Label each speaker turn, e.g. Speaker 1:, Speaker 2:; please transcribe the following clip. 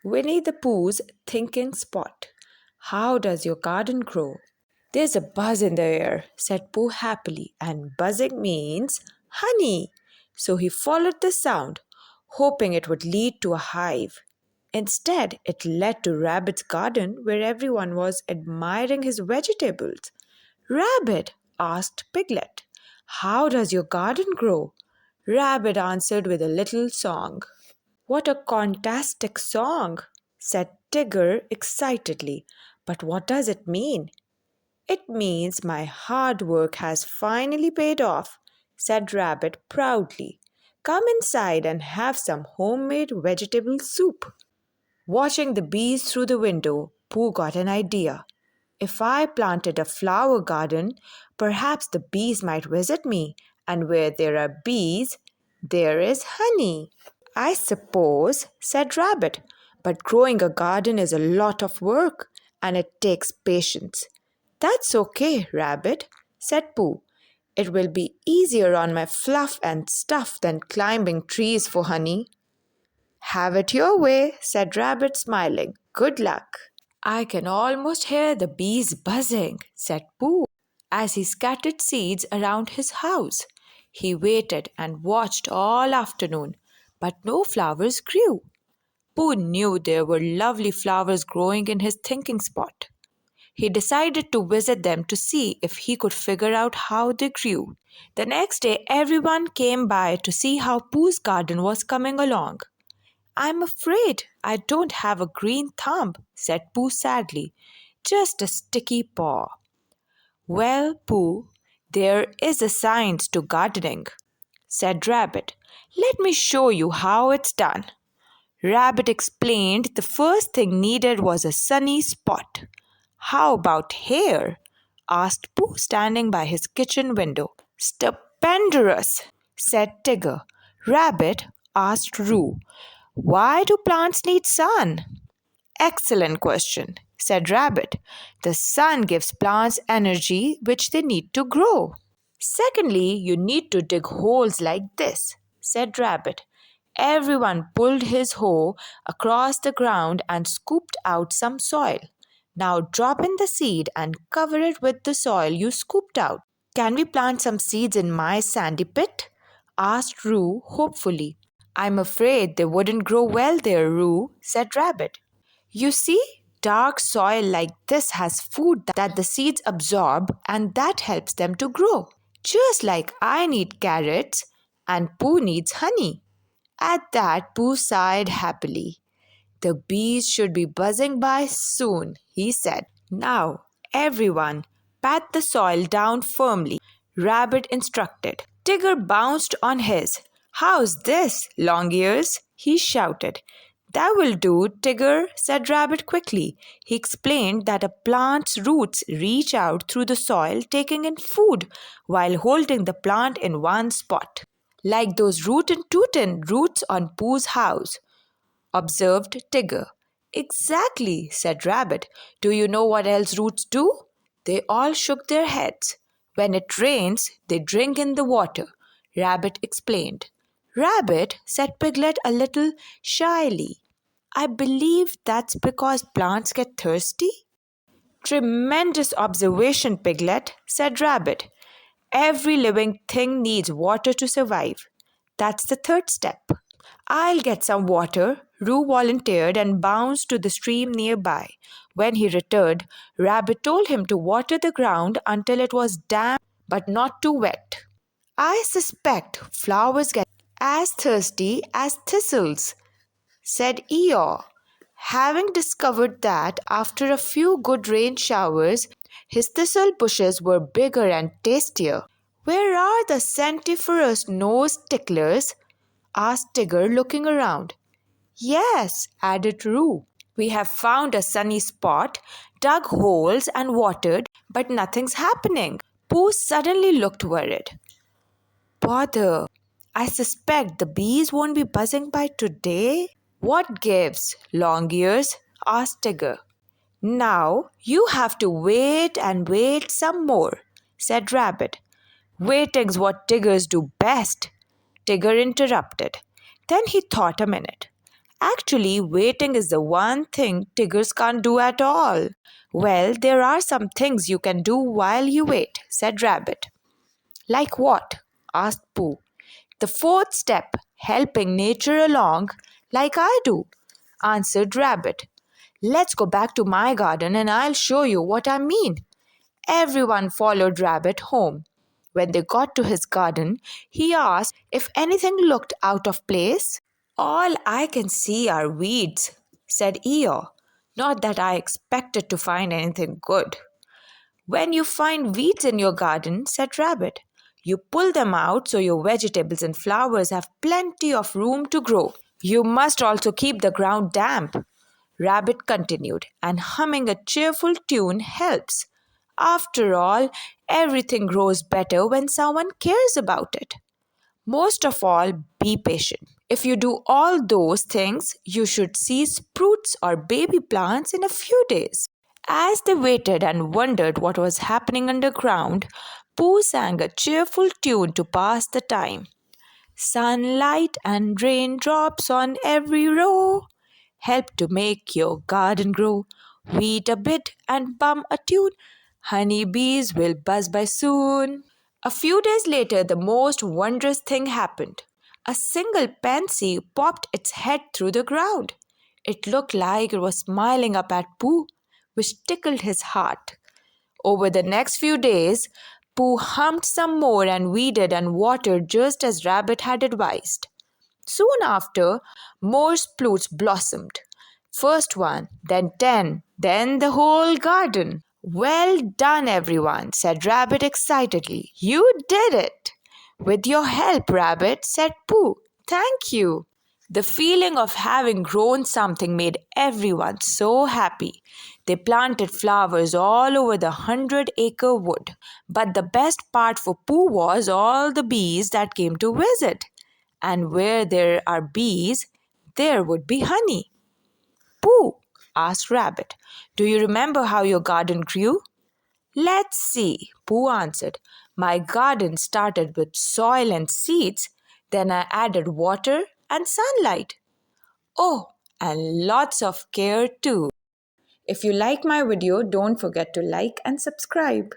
Speaker 1: Winnie the Pooh's thinking spot. How does your garden grow? There's a buzz in the air, said Pooh happily, and buzzing means honey. So he followed the sound, hoping it would lead to a hive. Instead, it led to Rabbit's garden where everyone was admiring his vegetables. Rabbit, asked Piglet, how does your garden grow? Rabbit answered with a little song. What a fantastic song, said Tigger excitedly. But what does it mean? It means my hard work has finally paid off, said Rabbit proudly. Come inside and have some homemade vegetable soup. Watching the bees through the window, Pooh got an idea. If I planted a flower garden, perhaps the bees might visit me, and where there are bees, there is honey. I suppose, said Rabbit, but growing a garden is a lot of work and it takes patience. That's okay, Rabbit, said Pooh. It will be easier on my fluff and stuff than climbing trees for honey. Have it your way, said Rabbit, smiling. Good luck. I can almost hear the bees buzzing, said Pooh, as he scattered seeds around his house. He waited and watched all afternoon, but no flowers grew. Pooh knew there were lovely flowers growing in his thinking spot. He decided to visit them to see if he could figure out how they grew. The next day, everyone came by to see how Pooh's garden was coming along. I'm afraid I don't have a green thumb, said Pooh sadly. Just a sticky paw. Well, Pooh, there is a science to gardening, said Rabbit. Let me show you how it's done. Rabbit explained the first thing needed was a sunny spot. How about hair? Asked Pooh, standing by his kitchen window. Stupendous, said Tigger. Rabbit, asked Roo, why do plants need sun? Excellent question, said Rabbit. The sun gives plants energy which they need to grow. Secondly, you need to dig holes like this, said Rabbit. Everyone pulled his hoe across the ground and scooped out some soil. Now drop in the seed and cover it with the soil you scooped out. Can we plant some seeds in my sandy pit? Asked Roo hopefully. I'm afraid they wouldn't grow well there, Roo, said Rabbit. You see, dark soil like this has food that the seeds absorb and that helps them to grow. Just like I need carrots and Pooh needs honey. At that, Pooh sighed happily. The bees should be buzzing by soon, he said. Now, everyone, pat the soil down firmly, Rabbit instructed. Tigger bounced on his. How's this, Long Ears? He shouted. That will do, Tigger, said Rabbit quickly. He explained that a plant's roots reach out through the soil, taking in food while holding the plant in one spot. Like those rootin' tootin' roots on Pooh's house, observed Tigger. Exactly, said Rabbit. Do you know what else roots do? They all shook their heads. When it rains, they drink in the water, Rabbit explained. Rabbit, said Piglet a little shyly. I believe that's because plants get thirsty. Tremendous observation, Piglet, said Rabbit. Every living thing needs water to survive. That's the third step. I'll get some water, Roo volunteered and bounced to the stream nearby. When he returned, Rabbit told him to water the ground until it was damp but not too wet. I suspect flowers get as thirsty as thistles, said Eeyore. Having discovered that after a few good rain showers, his thistle bushes were bigger and tastier. Where are the centiferous nose ticklers? Asked Tigger, looking around. Yes, added Roo. We have found a sunny spot, dug holes and watered, but nothing's happening. Pooh suddenly looked worried. Bother! I suspect the bees won't be buzzing by today. What gives, Long Ears? Asked Tigger. Now you have to wait and wait some more, said Rabbit. Waiting's what Tiggers do best, Tigger interrupted. Then he thought a minute. Actually, waiting is the one thing tigers can't do at all. Well, there are some things you can do while you wait, said Rabbit. Like what? Asked Pooh. The fourth step, helping nature along, like I do, answered Rabbit. Let's go back to my garden and I'll show you what I mean. Everyone followed Rabbit home. When they got to his garden, he asked if anything looked out of place. All I can see are weeds, said Eeyore. Not that I expected to find anything good. When you find weeds in your garden, said Rabbit, you pull them out so your vegetables and flowers have plenty of room to grow. You must also keep the ground damp, Rabbit continued, and humming a cheerful tune helps. After all, everything grows better when someone cares about it. Most of all, be patient. If you do all those things, you should see sprouts or baby plants in a few days. As they waited and wondered what was happening underground, Pooh sang a cheerful tune to pass the time. Sunlight and raindrops on every row help to make your garden grow. Wait a bit and bum a tune. Honey bees will buzz by soon. A few days later, the most wondrous thing happened. A single pansy popped its head through the ground. It looked like it was smiling up at Pooh, which tickled his heart. Over the next few days, Pooh hummed some more and weeded and watered just as Rabbit had advised. Soon after, more sprouts blossomed. First one, then 10, then the whole garden. Well done, everyone, said Rabbit excitedly. You did it. With your help, Rabbit, said Pooh. Thank you. The feeling of having grown something made everyone so happy. They planted flowers all over the 100-acre wood. But the best part for Pooh was all the bees that came to visit. And where there are bees, there would be honey. Pooh, asked Rabbit, do you remember how your garden grew? Let's see, Pooh answered. My garden started with soil and seeds, then I added water and sunlight. Oh, and lots of care too. If you like my video, don't forget to like and subscribe.